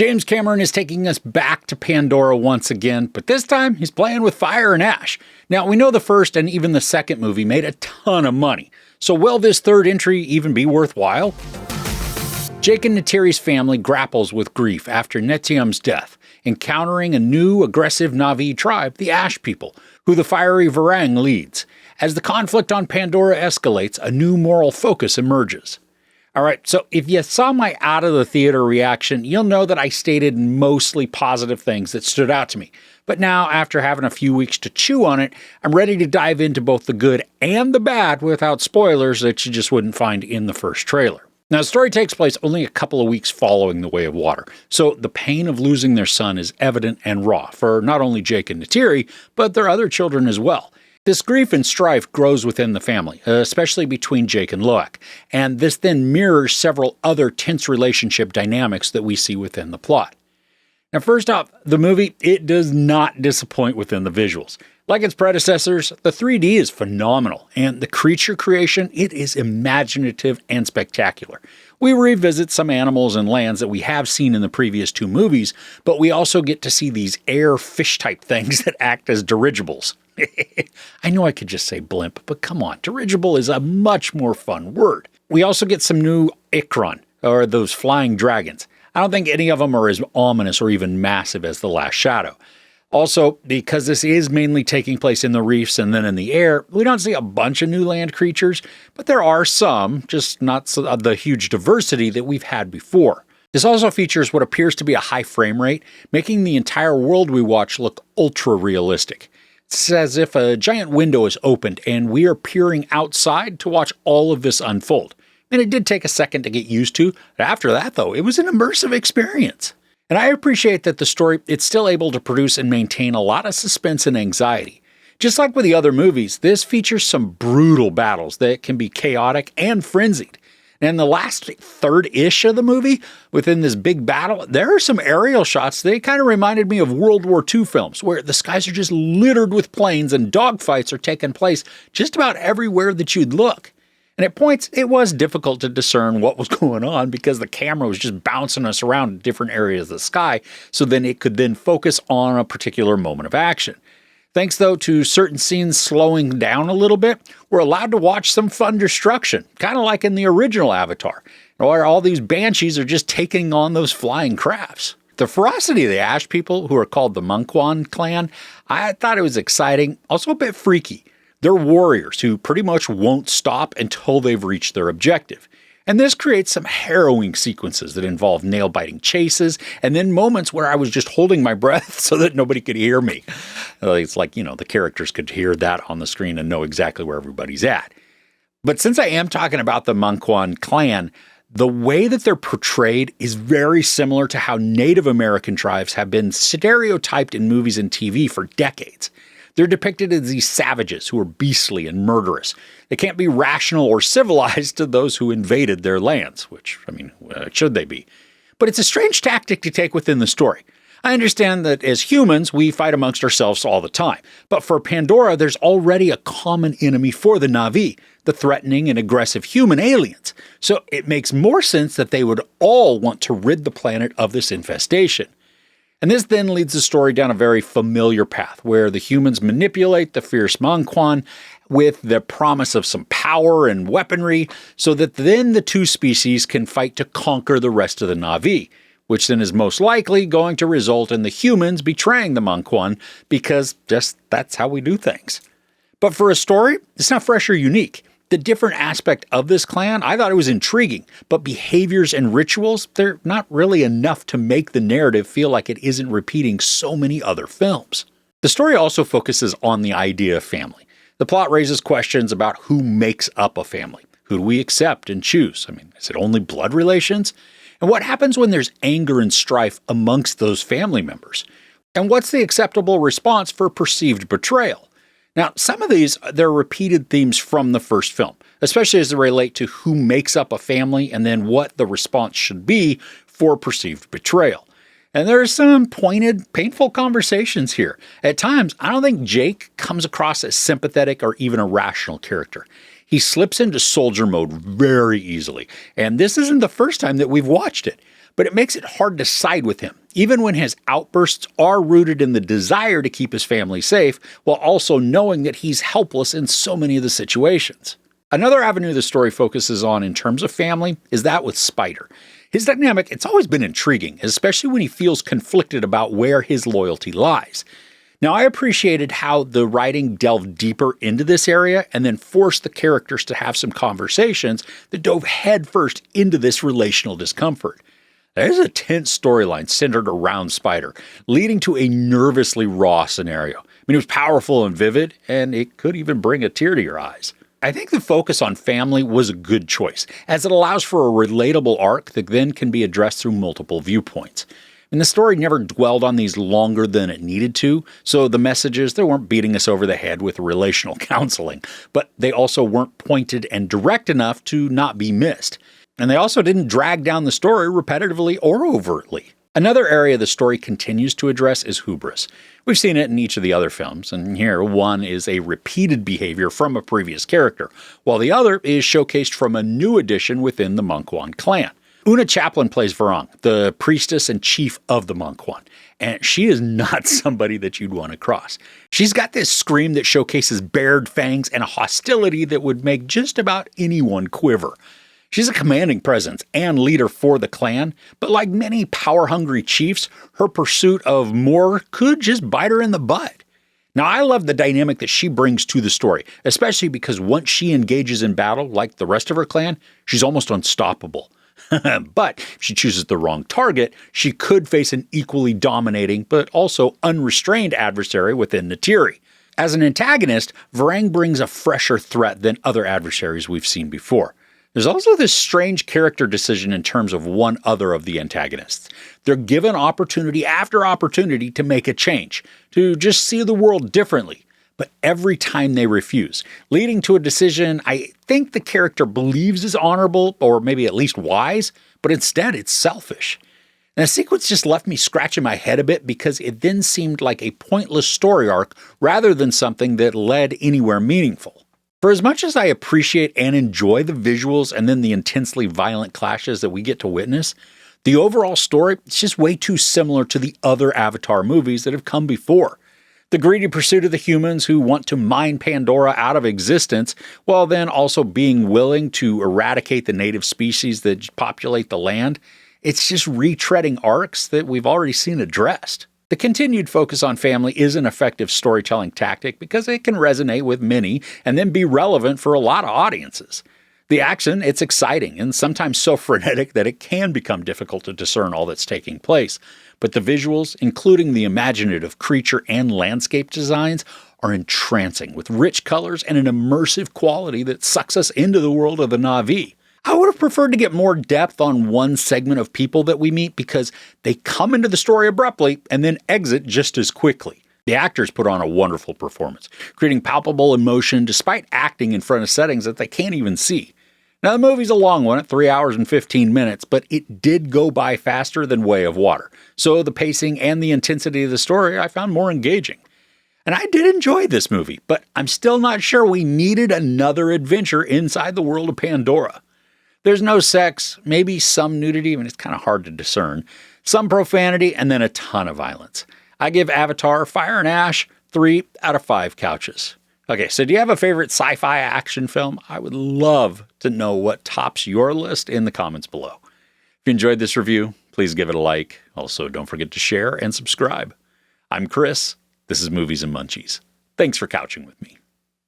James Cameron is taking us back to Pandora once again, but this time he's playing with fire and ash. Now, we know the first and even the second movie made a ton of money, so will this third entry even be worthwhile? Jake and Neytiri's family grapples with grief after Neteyam's death, encountering a new aggressive Na'vi tribe, the Ash People, who the fiery Varang leads. As the conflict on Pandora escalates, a new moral focus emerges. Alright, so if you saw my out of the theater reaction, you'll know that I stated mostly positive things that stood out to me. But now, after having a few weeks to chew on it, I'm ready to dive into both the good and the bad without spoilers that you just wouldn't find in the first trailer. Now, the story takes place only a couple of weeks following The Way of Water, so the pain of losing their son is evident and raw for not only Jake and Neytiri, but their other children as well. This grief and strife grows within the family, especially between Jake and Loak, and this then mirrors several other tense relationship dynamics that we see within the plot. Now, first off, the movie, it does not disappoint within the visuals. Like its predecessors, the 3D is phenomenal, and the creature creation, it is imaginative and spectacular. We revisit some animals and lands that we have seen in the previous two movies, but we also get to see these air fish-type things that act as dirigibles. I know I could just say blimp, but come on, dirigible is a much more fun word. We also get some new Ikron, or those flying dragons. I don't think any of them are as ominous or even massive as The Last Shadow. Also, because this is mainly taking place in the reefs and then in the air, we don't see a bunch of new land creatures, but there are some, just not the huge diversity that we've had before. This also features what appears to be a high frame rate, making the entire world we watch look ultra realistic. It's as if a giant window is opened and we are peering outside to watch all of this unfold. And it did take a second to get used to. After that, though, it was an immersive experience. And I appreciate that the story, it's still able to produce and maintain a lot of suspense and anxiety. Just like with the other movies, this features some brutal battles that can be chaotic and frenzied. And the last third-ish of the movie, within this big battle, there are some aerial shots that kind of reminded me of World War II films, where the skies are just littered with planes and dogfights are taking place just about everywhere that you'd look. And at points, it was difficult to discern what was going on because the camera was just bouncing us around different areas of the sky, so then it could then focus on a particular moment of action. Thanks, though, to certain scenes slowing down a little bit, we're allowed to watch some fun destruction, kind of like in the original Avatar, where all these banshees are just taking on those flying crafts. The ferocity of the Ash People, who are called the Munchies clan, I thought it was exciting, also a bit freaky. They're warriors who pretty much won't stop until they've reached their objective. And this creates some harrowing sequences that involve nail-biting chases, and then moments where I was just holding my breath so that nobody could hear me. It's like, the characters could hear that on the screen and know exactly where everybody's at. But since I am talking about the Munchies clan, the way that they're portrayed is very similar to how Native American tribes have been stereotyped in movies and TV for decades. They're depicted as these savages who are beastly and murderous. They can't be rational or civilized to those who invaded their lands, which, should they be? But it's a strange tactic to take within the story. I understand that as humans, we fight amongst ourselves all the time. But for Pandora, there's already a common enemy for the Na'vi, the threatening and aggressive human aliens. So it makes more sense that they would all want to rid the planet of this infestation. And this then leads the story down a very familiar path, where the humans manipulate the fierce Munchies with the promise of some power and weaponry, so that then the two species can fight to conquer the rest of the Na'vi, which then is most likely going to result in the humans betraying the Munchies, because just that's how we do things. But for a story, it's not fresh or unique. The different aspect of this clan, I thought it was intriguing, but behaviors and rituals, they're not really enough to make the narrative feel like it isn't repeating so many other films. The story also focuses on the idea of family. The plot raises questions about who makes up a family. Who do we accept and choose? Is it only blood relations? And what happens when there's anger and strife amongst those family members? And what's the acceptable response for perceived betrayal? Now, some of these, they're repeated themes from the first film, especially as they relate to who makes up a family and then what the response should be for perceived betrayal. And there are some pointed, painful conversations here. At times, I don't think Jake comes across as sympathetic or even a rational character. He slips into soldier mode very easily, and this isn't the first time that we've watched it. but it makes it hard to side with him, even when his outbursts are rooted in the desire to keep his family safe, while also knowing that he's helpless in so many of the situations. Another avenue the story focuses on in terms of family is that with Spider. His dynamic, it's always been intriguing, especially when he feels conflicted about where his loyalty lies. Now, I appreciated how the writing delved deeper into this area and then forced the characters to have some conversations that dove headfirst into this relational discomfort. There's a tense storyline centered around Spider, leading to a nervously raw scenario. I mean, it was powerful and vivid, and it could even bring a tear to your eyes. I think the focus on family was a good choice, as it allows for a relatable arc that then can be addressed through multiple viewpoints. And the story never dwelled on these longer than it needed to, so the messages, they weren't beating us over the head with relational counseling, but they also weren't pointed and direct enough to not be missed. And they also didn't drag down the story repetitively or overtly. Another area the story continues to address is hubris. We've seen it in each of the other films, and here one is a repeated behavior from a previous character, while the other is showcased from a new addition within the Munchies clan. Una Chaplin plays Varang, the priestess and chief of the Munchies, and she is not somebody that you'd want to cross. She's got this scream that showcases bared fangs and a hostility that would make just about anyone quiver. She's a commanding presence and leader for the clan, but like many power-hungry chiefs, her pursuit of more could just bite her in the butt. Now, I love the dynamic that she brings to the story, especially because once she engages in battle, like the rest of her clan, she's almost unstoppable. But if she chooses the wrong target, she could face an equally dominating but also unrestrained adversary within Neytiri. As an antagonist, Varang brings a fresher threat than other adversaries we've seen before. There's also this strange character decision in terms of one other of the antagonists. They're given opportunity after opportunity to make a change, to just see the world differently, but every time they refuse, leading to a decision I think the character believes is honorable or maybe at least wise, but instead it's selfish. And the sequence just left me scratching my head a bit because it then seemed like a pointless story arc rather than something that led anywhere meaningful. For as much as I appreciate and enjoy the visuals and then the intensely violent clashes that we get to witness, the overall story is just way too similar to the other Avatar movies that have come before. The greedy pursuit of the humans who want to mine Pandora out of existence, while then also being willing to eradicate the native species that populate the land, it's just retreading arcs that we've already seen addressed. The continued focus on family is an effective storytelling tactic because it can resonate with many and then be relevant for a lot of audiences. The action, it's exciting and sometimes so frenetic that it can become difficult to discern all that's taking place. But the visuals, including the imaginative creature and landscape designs, are entrancing with rich colors and an immersive quality that sucks us into the world of the Na'vi. I would have preferred to get more depth on one segment of people that we meet because they come into the story abruptly and then exit just as quickly. The actors put on a wonderful performance, creating palpable emotion despite acting in front of settings that they can't even see. Now, the movie's a long one at 3 hours and 15 minutes, but it did go by faster than Way of Water. So the pacing and the intensity of the story I found more engaging. And I did enjoy this movie, but I'm still not sure we needed another adventure inside the world of Pandora. There's no sex, maybe some nudity, I mean, it's kind of hard to discern, some profanity, and then a ton of violence. I give Avatar Fire and Ash 3 out of 5 couches. Okay, so do you have a favorite sci-fi action film? I would love to know what tops your list in the comments below. If you enjoyed this review, please give it a like. Also, don't forget to share and subscribe. I'm Chris. This is Movies and Munchies. Thanks for couching with me.